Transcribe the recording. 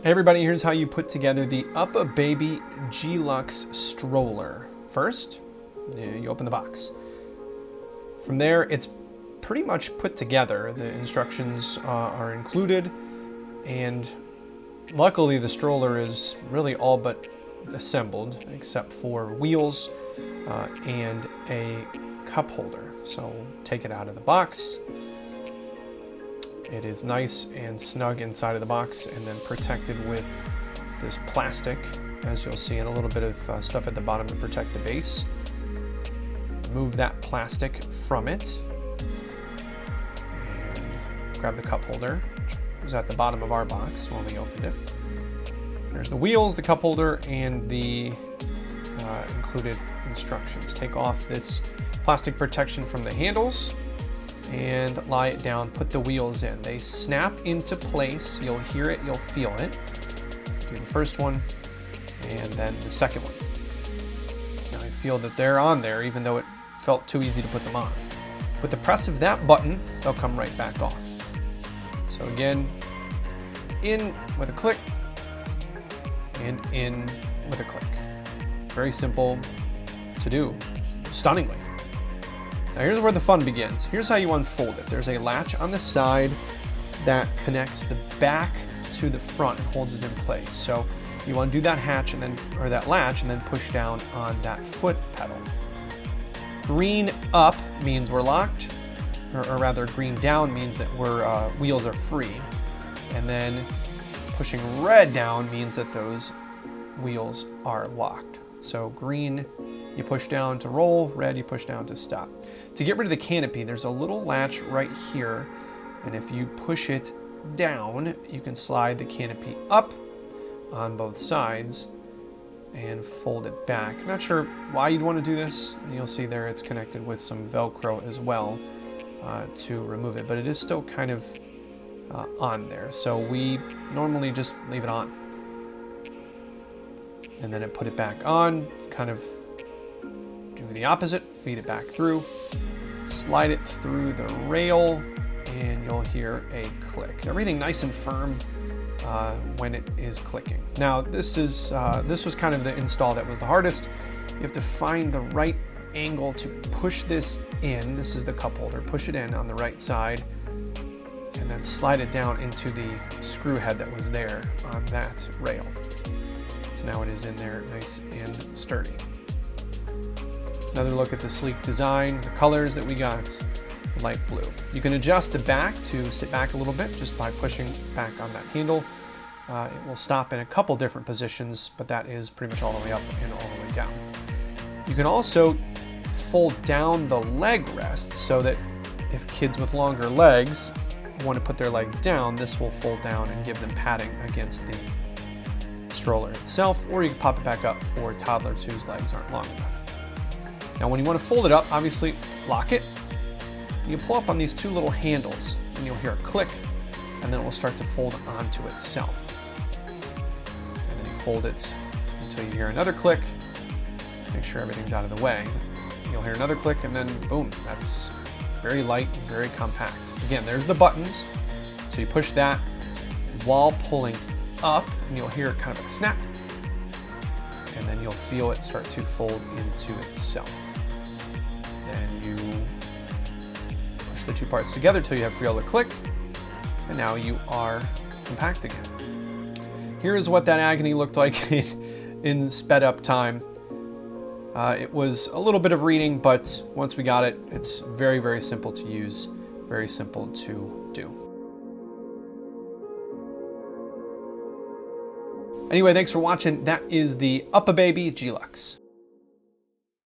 Hey everybody, here's how you put together the UppaBaby G-Luxe stroller. First, you open the box. From there, it's pretty much put together. The instructions are included, and luckily the stroller is really all but assembled, except for wheels and a cup holder. So take it out of the box. It is nice and snug inside of the box and then protected with this plastic, as you'll see, and a little bit of stuff at the bottom to protect the base. Remove that plastic from it and grab the cup holder, which was at the bottom of our box when we opened it. There's the wheels, the cup holder, and the included instructions. Take off this plastic protection from the handles and lie it down, put the wheels in. They snap into place. You'll hear it, you'll feel it. Do the first one and then the second one. Now I feel that they're on there even though it felt too easy to put them on. With the press of that button, they'll come right back off. So again, in with a click and in with a click. Very simple to do, stunningly. Now here's where the fun begins. Here's how you unfold it. There's a latch on the side that connects the back to the front and holds it in place. So you undo that hatch and then, or that latch, and then push down on that foot pedal. Green up means we're locked, or rather green down means that wheels are free. And then pushing red down means that those wheels are locked. So green, you push down to roll, red, you push down to stop. To get rid of the canopy, there's a little latch right here, and if you push it down, you can slide the canopy up on both sides and fold it back. I'm not sure why you'd want to do this, and you'll see there it's connected with some Velcro as well to remove it, but it is still kind of on there. So we normally just leave it on. And then put it back on, kind of do the opposite, feed it back through, slide it through the rail, and you'll hear a click. Everything nice and firm when it is clicking. Now this was kind of the install that was the hardest. You have to find the right angle to push this in. This is the cup holder. Push it in on the right side, and then slide it down into the screw head that was there on that rail. So now it is in there nice and sturdy. Another look at the sleek design, the colors that we got, light blue. You can adjust the back to sit back a little bit just by pushing back on that handle. It will stop in a couple different positions, but that is pretty much all the way up and all the way down. You can also fold down the leg rest so that if kids with longer legs want to put their legs down, this will fold down and give them padding against the stroller itself, or you can pop it back up for toddlers whose legs aren't long enough. Now when you want to fold it up, obviously lock it. You pull up on these two little handles and you'll hear a click, and then it will start to fold onto itself. And then you fold it until you hear another click. Make sure everything's out of the way. You'll hear another click, and then boom, that's very light and very compact. Again, there's the buttons. So you push that while pulling up, and you'll hear kind of a snap. And then you'll feel it start to fold into itself. Then you push the two parts together till you feel the click, and now you are compact again. Here is what that agony looked like in sped up time. It was a little bit of reading, but once we got it, it's very, very simple to use, very simple to do. Anyway, thanks for watching. That is the UppaBaby G-Luxe.